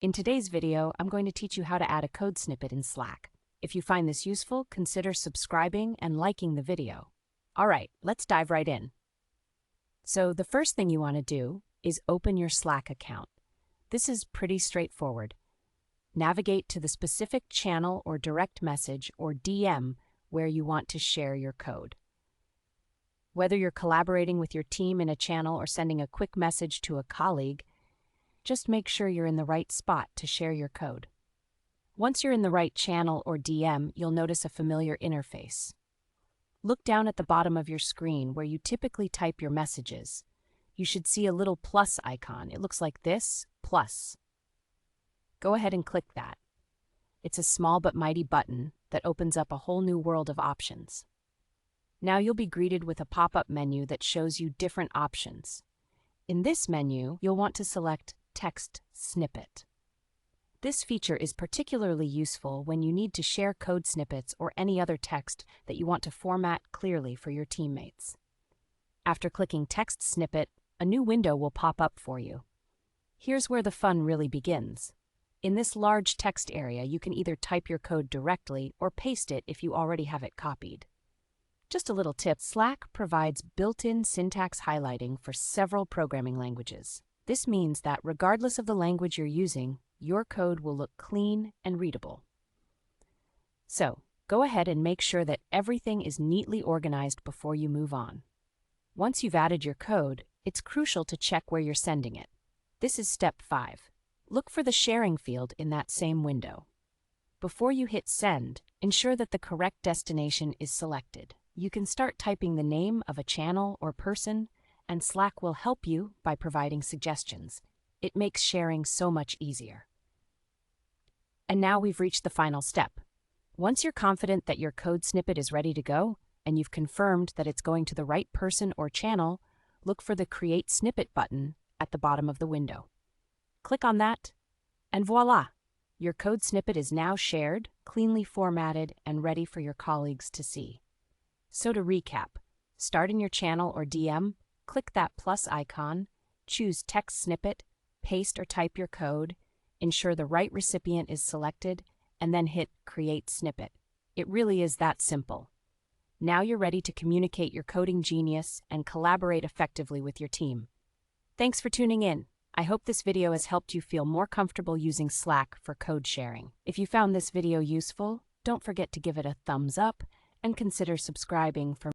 In today's video, I'm going to teach you how to add a code snippet in Slack. If you find this useful, consider subscribing and liking the video. All right, let's dive right in. So the first thing you want to do is open your Slack account. This is pretty straightforward. Navigate to the specific channel or direct message or DM where you want to share your code. Whether you're collaborating with your team in a channel or sending a quick message to a colleague, just make sure you're in the right spot to share your code. Once you're in the right channel or DM, you'll notice a familiar interface. Look down at the bottom of your screen where you typically type your messages. You should see a little plus icon. It looks like this, plus. Go ahead and click that. It's a small but mighty button that opens up a whole new world of options. Now you'll be greeted with a pop-up menu that shows you different options. In this menu, you'll want to select Text Snippet. This feature is particularly useful when you need to share code snippets or any other text that you want to format clearly for your teammates. After clicking Text Snippet, a new window will pop up for you. Here's where the fun really begins. In this large text area, you can either type your code directly or paste it if you already have it copied. Just a little tip, Slack provides built-in syntax highlighting for several programming languages. This means that regardless of the language you're using, your code will look clean and readable. So, go ahead and make sure that everything is neatly organized before you move on. Once you've added your code, it's crucial to check where you're sending it. This is step 5. Look for the sharing field in that same window. Before you hit send, ensure that the correct destination is selected. You can start typing the name of a channel or person, and Slack will help you by providing suggestions. It makes sharing so much easier. And now we've reached the final step. Once you're confident that your code snippet is ready to go, and you've confirmed that it's going to the right person or channel, look for the Create Snippet button at the bottom of the window. Click on that, and voila! Your code snippet is now shared, cleanly formatted, and ready for your colleagues to see. So to recap, start in your channel or DM, click that plus icon, choose Text Snippet, paste or type your code, ensure the right recipient is selected, and then hit Create Snippet. It really is that simple. Now you're ready to communicate your coding genius and collaborate effectively with your team. Thanks for tuning in. I hope this video has helped you feel more comfortable using Slack for code sharing. If you found this video useful, don't forget to give it a thumbs up and consider subscribing for